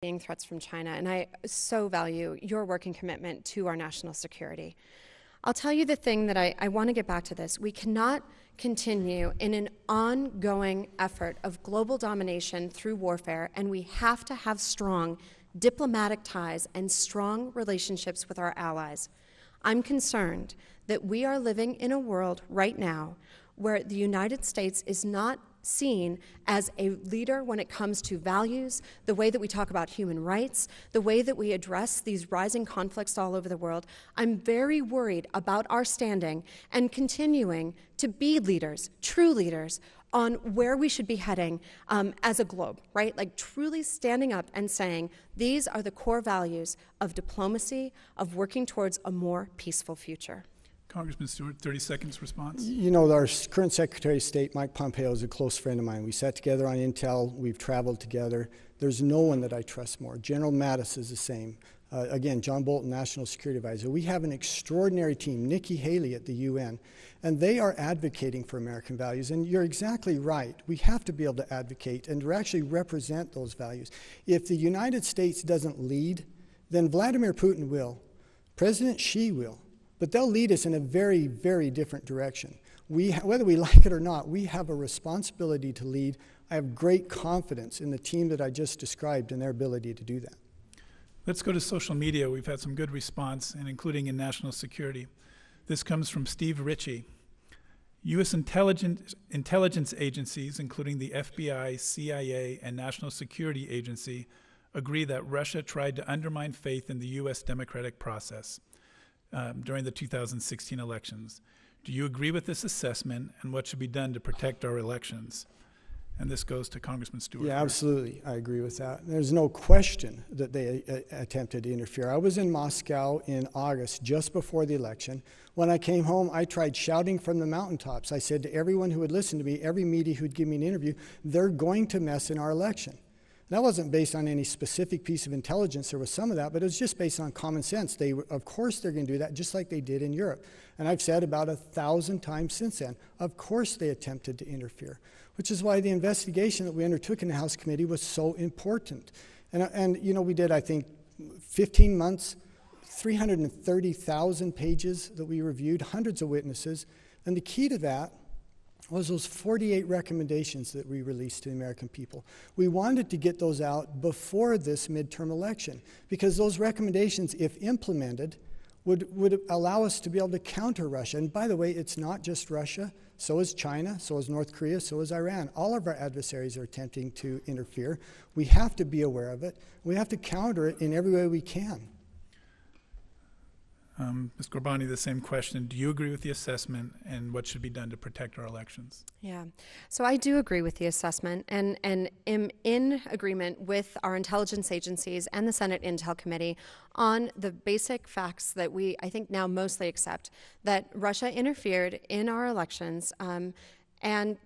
threats from China, and I so value your work and commitment to our national security. I'll tell you the thing that I want to get back to this. We cannot continue in an ongoing effort of global domination through warfare, and we have to have strong diplomatic ties and strong relationships with our allies. I'm concerned that we are living in a world right now where the United States is not seen as a leader when it comes to values, the way that we talk about human rights, the way that we address these rising conflicts all over the world. I'm very worried about our standing and continuing to be leaders, true leaders, on where we should be heading as a globe, right? Like truly standing up and saying, these are the core values of diplomacy, of working towards a more peaceful future. Congressman Stewart, 30 seconds response. You know, our current Secretary of State, Mike Pompeo, is a close friend of mine. We sat together on Intel. We've traveled together. There's no one that I trust more. General Mattis is the same. Again, John Bolton, National Security Advisor. We have an extraordinary team, Nikki Haley at the UN, and they are advocating for American values. And you're exactly right. We have to be able to advocate and to actually represent those values. If the United States doesn't lead, then Vladimir Putin will. President Xi will. But they'll lead us in a very, very different direction. Whether we like it or not, we have a responsibility to lead. I have great confidence in the team that I just described and their ability to do that. Let's go to social media. We've had some good response, and including in national security. This comes from Steve Ritchie. U.S. intelligence agencies, including the FBI, CIA, and National Security Agency, agree that Russia tried to undermine faith in the U.S. democratic process during the 2016 elections. Do you agree with this assessment, and what should be done to protect our elections? And this goes to Congressman Stewart. Yeah, absolutely. I agree with that. There's no question that they attempted to interfere. I was in Moscow in August, just before the election. When I came home, I tried shouting from the mountaintops. I said to everyone who would listen to me, every media who would give me an interview, they're going to mess in our election. That wasn't based on any specific piece of intelligence. There was some of that, but it was just based on common sense. Of course they're going to do that, just like they did in Europe. And I've said about 1,000 times since then, of course they attempted to interfere, which is why the investigation that we undertook in the House Committee was so important. And you know, we did, I think, 15 months, 330,000 pages that we reviewed, hundreds of witnesses. And the key to that was those 48 recommendations that we released to the American people. We wanted to get those out before this midterm election because those recommendations, if implemented, would allow us to be able to counter Russia. And by the way, it's not just Russia. So is China, so is North Korea, so is Iran. All of our adversaries are attempting to interfere. We have to be aware of it. We have to counter it in every way we can. Ms. Ghorbrani, the same question. Do you agree with the assessment, and what should be done to protect our elections? Yeah, so I do agree with the assessment and am in agreement with our intelligence agencies and the Senate Intel Committee on the basic facts that we, I think, now mostly accept, that Russia interfered in our elections, and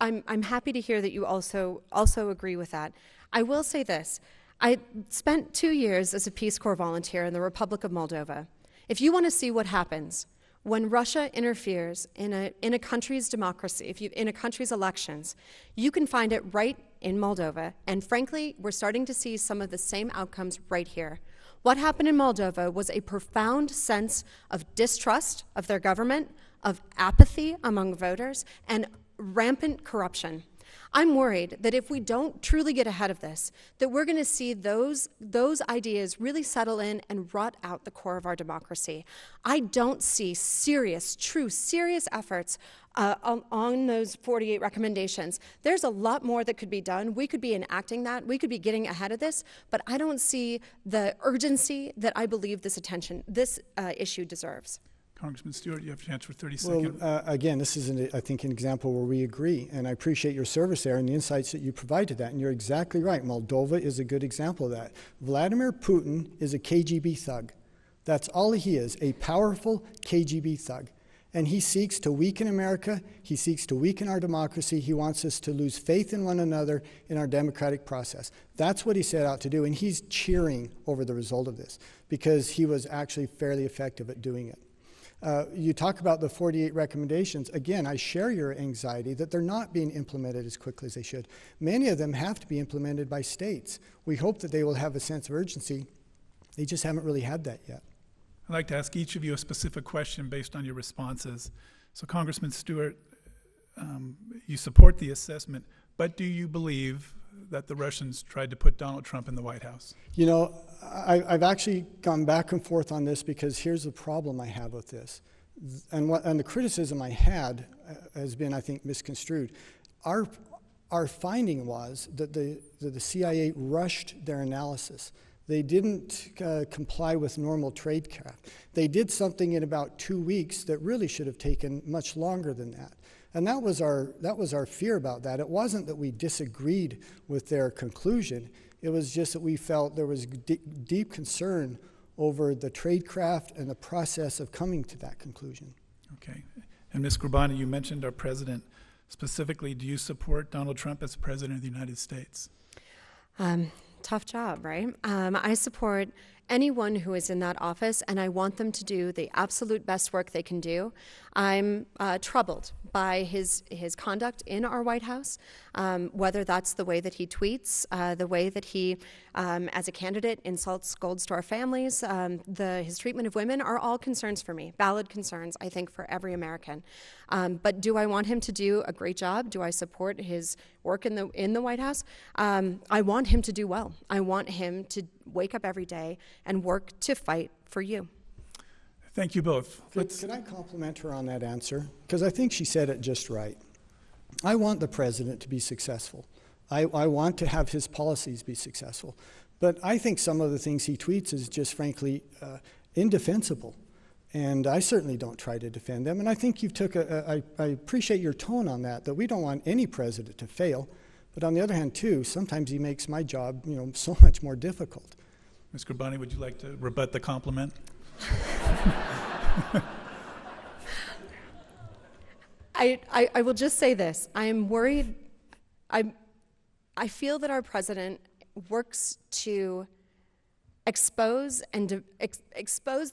I'm happy to hear that you also agree with that. I will say this. I spent 2 years as a Peace Corps volunteer in the Republic of Moldova. If you want to see what happens when Russia interferes in a country's democracy, in a country's elections, you can find it right in Moldova. And frankly, we're starting to see some of the same outcomes right here. What happened in Moldova was a profound sense of distrust of their government, of apathy among voters, and rampant corruption. I'm worried that if we don't truly get ahead of this, that we're going to see those ideas really settle in and rot out the core of our democracy. I don't see serious efforts on those 48 recommendations. There's a lot more that could be done. We could be enacting that. We could be getting ahead of this, but I don't see the urgency that I believe this issue deserves. Congressman Stewart, you have a chance for 30 seconds. Well, again, this is, I think, an example where we agree, and I appreciate your service there and the insights that you provide to that, and you're exactly right. Moldova is a good example of that. Vladimir Putin is a KGB thug. That's all he is, a powerful KGB thug. And he seeks to weaken America. He seeks to weaken our democracy. He wants us to lose faith in one another in our democratic process. That's what he set out to do, and he's cheering over the result of this because he was actually fairly effective at doing it. You talk about the 48 recommendations. Again, I share your anxiety that they're not being implemented as quickly as they should. Many of them have to be implemented by states. We hope that they will have a sense of urgency. They just haven't really had that yet. I'd like to ask each of you a specific question based on your responses. So Congressman Stewart, you support the assessment, but do you believe that the Russians tried to put Donald Trump in the White House? You know, I've actually gone back and forth on this because here's the problem I have with this. And the criticism I had has been, I think, misconstrued. Our finding was that the CIA rushed their analysis. They didn't comply with normal tradecraft. They did something in about 2 weeks that really should have taken much longer than that. And that was our fear about that. It wasn't that we disagreed with their conclusion. It was just that we felt there was deep concern over the tradecraft and the process of coming to that conclusion. Okay. And Ms. Grabani, you mentioned our president. Specifically, do you support Donald Trump as president of the United States? Tough job, right? I support anyone who is in that office, and I want them to do the absolute best work they can do. I'm troubled by his conduct in our White House, whether that's the way that he tweets, the way that he, as a candidate, insults Gold Star families, his treatment of women are all concerns for me, valid concerns, I think, for every American. But do I want him to do a great job? Do I support his work in the White House? I want him to do well. I want him to wake up every day and work to fight for you. Thank you both. Could I compliment her on that answer? Because I think she said it just right. I want the president to be successful. I want to have his policies be successful. But I think some of the things he tweets is just frankly indefensible. And I certainly don't try to defend them. And I think you took I appreciate your tone on that we don't want any president to fail. But on the other hand, too, sometimes he makes my job, so much more difficult. Ms. Grabani, would you like to rebut the compliment? I will just say this. I am worried. I feel that our president works to expose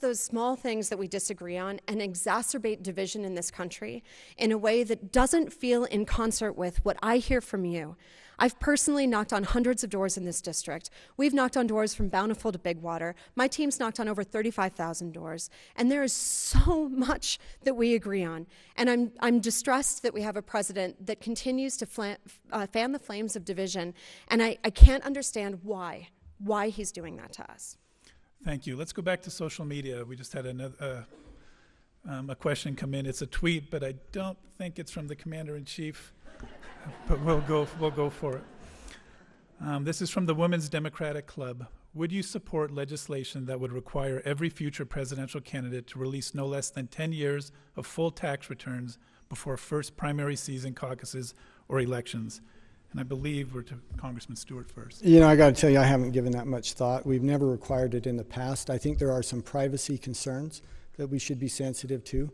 those small things that we disagree on and exacerbate division in this country in a way that doesn't feel in concert with what I hear from you. I've personally knocked on hundreds of doors in this district. We've knocked on doors from Bountiful to Big Water. My team's knocked on over 35,000 doors. And there is so much that we agree on. And I'm distressed that we have a president that continues to fan the flames of division. And I can't understand why he's doing that to us. Thank you. Let's go back to social media. We just had a question come in. It's a tweet, but I don't think it's from the Commander-in-Chief. But we'll go for it. This is from the Women's Democratic Club. Would you support legislation that would require every future presidential candidate to release no less than 10 years of full tax returns before first primary season caucuses or elections? And I believe we're to Congressman Stewart first. I got to tell you, I haven't given that much thought. We've never required it in the past. I think there are some privacy concerns that we should be sensitive to.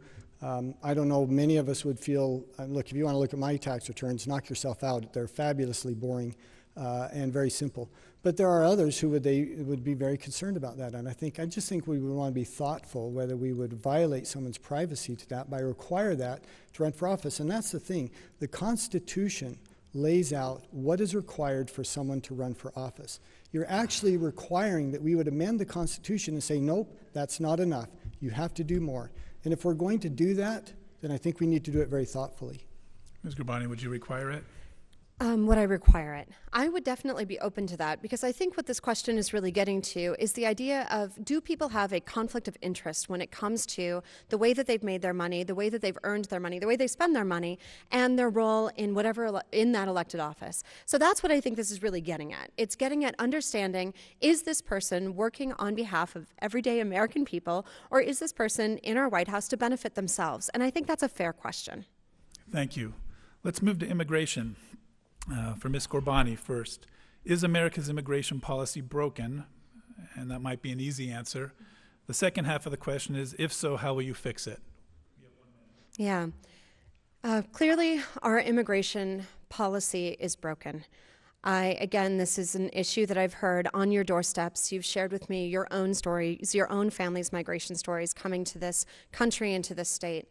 I don't know, many of us would feel, look, if you want to look at my tax returns, knock yourself out. They're fabulously boring and very simple. But there are others who would be very concerned about that. And I just think we would want to be thoughtful whether we would violate someone's privacy to that by require that to run for office. And that's the thing. The Constitution lays out what is required for someone to run for office. You're actually requiring that we would amend the Constitution and say, nope, that's not enough. You have to do more. And if we're going to do that, then I think we need to do it very thoughtfully. Ms. Grabani, would you require it? Would I require it? I would definitely be open to that, because I think what this question is really getting to is the idea of, do people have a conflict of interest when it comes to the way that they've made their money, the way that they've earned their money, the way they spend their money, and their role in in that elected office. So that's what I think this is really getting at. It's getting at understanding, is this person working on behalf of everyday American people, or is this person in our White House to benefit themselves? And I think that's a fair question. Thank you. Let's move to immigration. For Ms. Grabani first. Is America's immigration policy broken? And that might be an easy answer. The second half of the question is, if so, how will you fix it? Yeah. Clearly, our immigration policy is broken. Again, this is an issue that I've heard on your doorsteps. You've shared with me your own stories, your own family's migration stories coming to this country and to this state.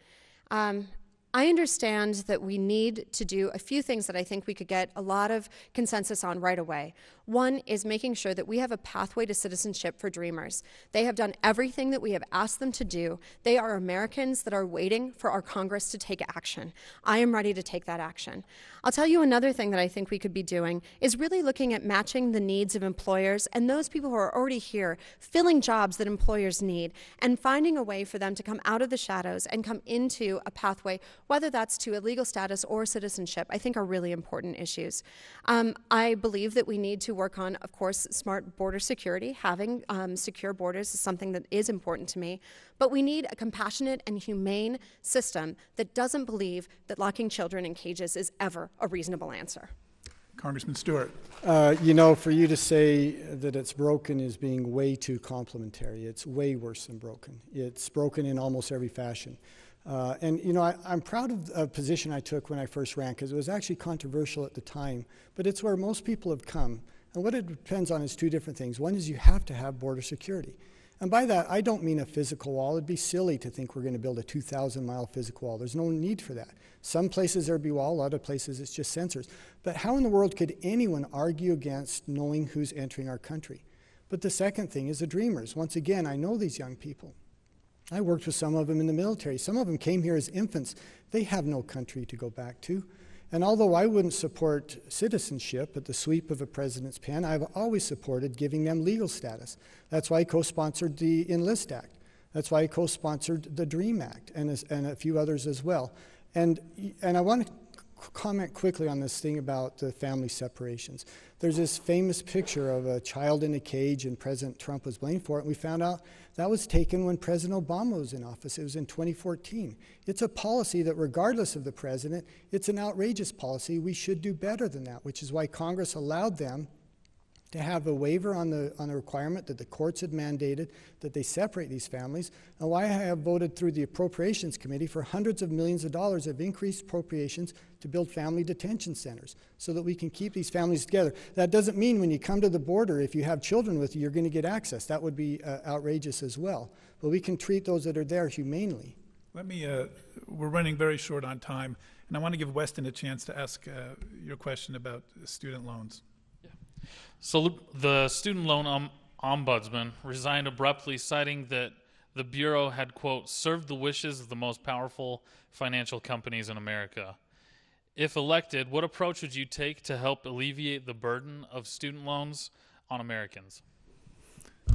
I understand that we need to do a few things that I think we could get a lot of consensus on right away. One is making sure that we have a pathway to citizenship for Dreamers. They have done everything that we have asked them to do. They are Americans that are waiting for our Congress to take action. I am ready to take that action. I'll tell you another thing that I think we could be doing is really looking at matching the needs of employers and those people who are already here, filling jobs that employers need, and finding a way for them to come out of the shadows and come into a pathway, whether that's to a legal status or citizenship, I think are really important issues. I believe that we need to work on, of course, smart border security. Having secure borders is something that is important to me. But we need a compassionate and humane system that doesn't believe that locking children in cages is ever a reasonable answer. Congressman Stewart. You know, for you to say that it's broken is being way too complimentary. It's way worse than broken. It's broken in almost every fashion. And, you know, I'm proud of a position I took when I first ran, because it was actually controversial at the time, but it's where most people have come. And what it depends on is two different things. One is you have to have border security. And by that, I don't mean a physical wall. It'd be silly to think we're going to build a 2,000-mile physical wall. There's no need for that. Some places there'd be a wall, a lot of places it's just sensors. But how in the world could anyone argue against knowing who's entering our country? But the second thing is the Dreamers. Once again, I know these young people. I worked with some of them in the military. Some of them came here as infants. They have no country to go back to. And although I wouldn't support citizenship at the sweep of a president's pen, I've always supported giving them legal status. That's why I co-sponsored the Enlist Act. That's why I co-sponsored the DREAM Act and a few others as well. And I want to comment quickly on this thing about the family separations. There's this famous picture of a child in a cage, and President Trump was blamed for it. And we found out that was taken when President Obama was in office. It was in 2014. It's a policy that, regardless of the president, it's an outrageous policy. We should do better than that, which is why Congress allowed them to have a waiver on the requirement that the courts had mandated that they separate these families, and why I have voted through the Appropriations Committee for hundreds of millions of dollars of increased appropriations to build family detention centers so that we can keep these families together. That doesn't mean when you come to the border, if you have children with you, you're going to get access. That would be outrageous as well. But we can treat those that are there humanely. We're running very short on time, and I want to give Weston a chance to ask your question about student loans. So the student loan ombudsman resigned abruptly, citing that the Bureau had, quote, served the wishes of the most powerful financial companies in America. If elected, what approach would you take to help alleviate the burden of student loans on Americans?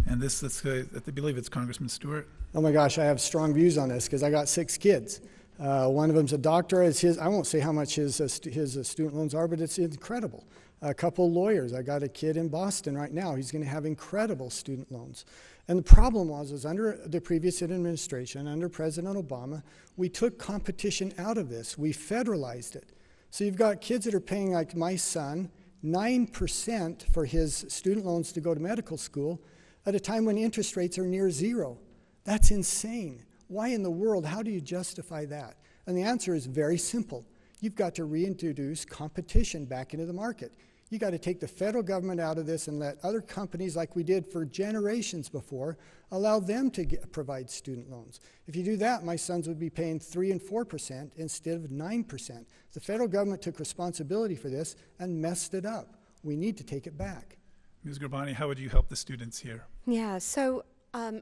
And I believe it's Congressman Stewart. Oh my gosh, I have strong views on this because I got 6 kids. One of them's a doctor. I won't say how much his student loans are, but it's incredible. A couple lawyers. I got a kid in Boston right now. He's going to have incredible student loans. And the problem was under the previous administration, under President Obama, we took competition out of this. We federalized it. So you've got kids that are paying, like my son, 9% for his student loans to go to medical school at a time when interest rates are near 0. That's insane. Why in the world? How do you justify that? And the answer is very simple. You've got to reintroduce competition back into the market. You got to take the federal government out of this and let other companies, like we did for generations before, allow them to provide student loans. If you do that, my sons would be paying 3% and 4% instead of 9%. The federal government took responsibility for this and messed it up. We need to take it back. Ms. Grabani, how would you help the students here? Yeah, so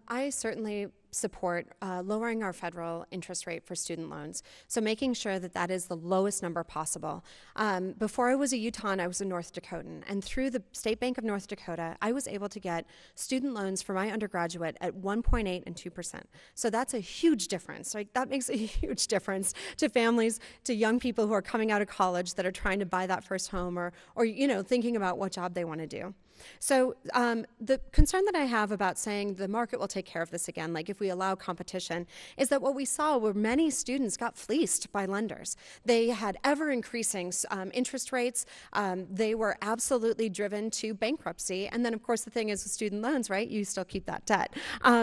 I certainly support lowering our federal interest rate for student loans, so making sure that that is the lowest number possible. Before I was a Utahn, I was a North Dakotan, and through the State Bank of North Dakota, I was able to get student loans for my undergraduate at 1.8 and 2%. So that's a huge difference. Right? That makes a huge difference to families, to young people who are coming out of college that are trying to buy that first home or thinking about what job they want to do. So the concern that I have about saying the market will take care of this again, like if we allow competition, is that what we saw were many students got fleeced by lenders. They had ever increasing interest rates. They were absolutely driven to bankruptcy. And then, of course, the thing is with student loans, right? You still keep that debt.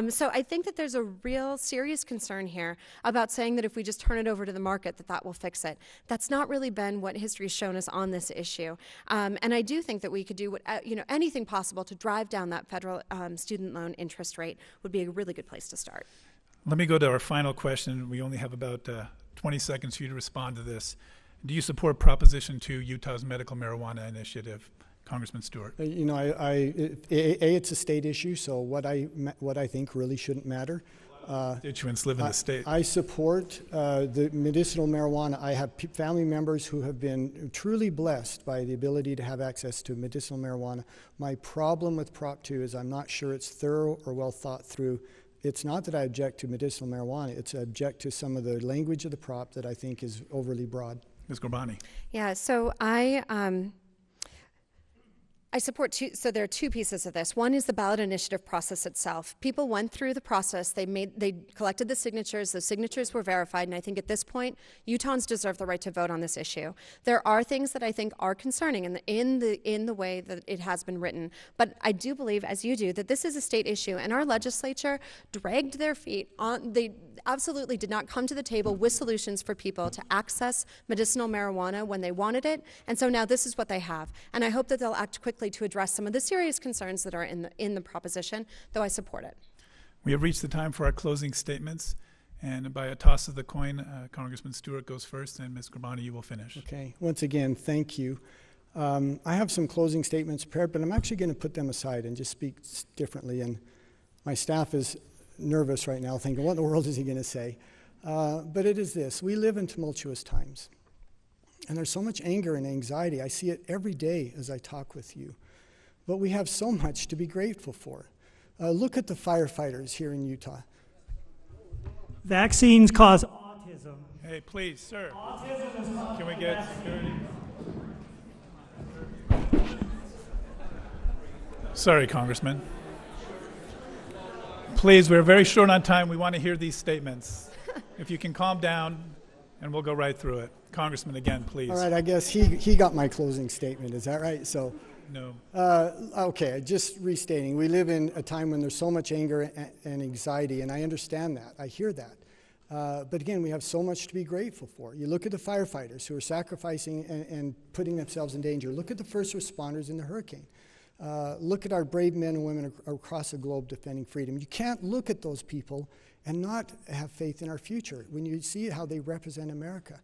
So I think that there's a real serious concern here about saying that if we just turn it over to the market, that will fix it. That's not really been what history has shown us on this issue. And I do think that we could do anything possible to drive down that federal student loan interest rate would be a really good place to start. Let me go to our final question. We only have about 20 seconds for you to respond to this. Do you support Proposition 2, Utah's medical marijuana initiative? Congressman Stewart. It's a state issue, so what I think really shouldn't matter. Constituents live in the state. I support the medicinal marijuana. I have family members who have been truly blessed by the ability to have access to medicinal marijuana. My problem with Prop 2 is I'm not sure it's thorough or well thought through. It's not that I object to medicinal marijuana. It's I object to some of the language of the prop that I think is overly broad. Ms. Gorbani. Yeah, so I support two. So there are two pieces of this. One is the ballot initiative process itself. People went through the process. They collected the signatures. Those signatures were verified. And I think at this point, Utahns deserve the right to vote on this issue. There are things that I think are concerning in the way that it has been written. But I do believe, as you do, that this is a state issue. And our legislature dragged their feet on. They absolutely did not come to the table with solutions for people to access medicinal marijuana when they wanted it. And so now this is what they have. And I hope that they'll act quickly to address some of the serious concerns that are in the proposition, though I support it. We have reached the time for our closing statements, and by a toss of the coin, Congressman Stewart goes first, and Ms. Gorbani, you will finish. Okay. Once again, thank you. I have some closing statements prepared, but I'm actually going to put them aside and just speak differently. And my staff is nervous right now, thinking, what in the world is he going to say? But it is this. We live in tumultuous times. And there's so much anger and anxiety. I see it every day as I talk with you. But we have so much to be grateful for. Look at the firefighters here in Utah. Vaccines cause autism. Hey, please, sir. Can we get security? Sorry, Congressman. Please, we're very short on time. We want to hear these statements. If you can calm down, and we'll go right through it. Congressman, again, please. All right, I guess he got my closing statement. Is that right? So, no. Okay, just restating. We live in a time when there's so much anger and anxiety, and I understand that. I hear that. But again, we have so much to be grateful for. You look at the firefighters who are sacrificing and putting themselves in danger. Look at the first responders in the hurricane. Look at our brave men and women across the globe defending freedom. You can't look at those people and not have faith in our future when you see how they represent America.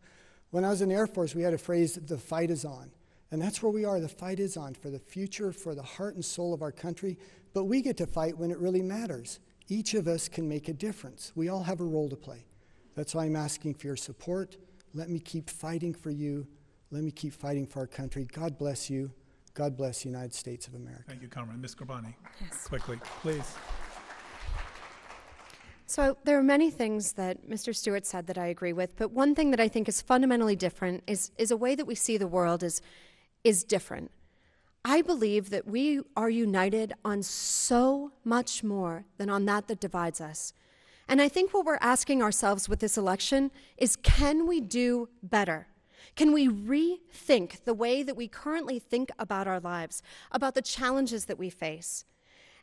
When I was in the Air Force, we had a phrase, the fight is on. And that's where we are. The fight is on for the future, for the heart and soul of our country. But we get to fight when it really matters. Each of us can make a difference. We all have a role to play. That's why I'm asking for your support. Let me keep fighting for you. Let me keep fighting for our country. God bless you. God bless the United States of America. Thank you, Congressman. Ms. Gorbani, Yes. quickly, please. So there are many things that Mr. Stewart said that I agree with, but one thing that I think is fundamentally different is a way that we see the world is different. I believe that we are united on so much more than on that divides us. And I think what we're asking ourselves with this election is, can we do better? Can we rethink the way that we currently think about our lives, about the challenges that we face?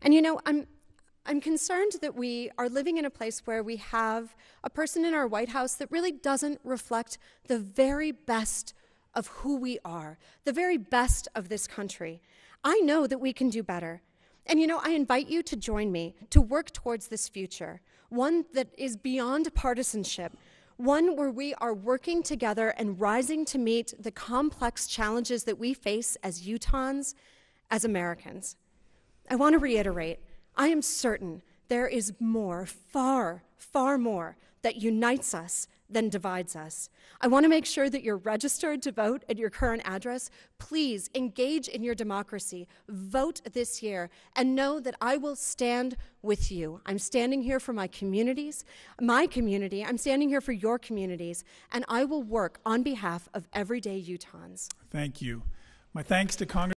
And you know, I'm concerned that we are living in a place where we have a person in our White House that really doesn't reflect the very best of who we are, the very best of this country. I know that we can do better. And you know, I invite you to join me to work towards this future, one that is beyond partisanship, one where we are working together and rising to meet the complex challenges that we face as Utahns, as Americans. I want to reiterate, I am certain there is more, far, far more that unites us than divides us. I want to make sure that you're registered to vote at your current address. Please engage in your democracy. Vote this year and know that I will stand with you. I'm standing here for my communities, my community. I'm standing here for your communities, and I will work on behalf of everyday Utahns. Thank you. My thanks to Congress.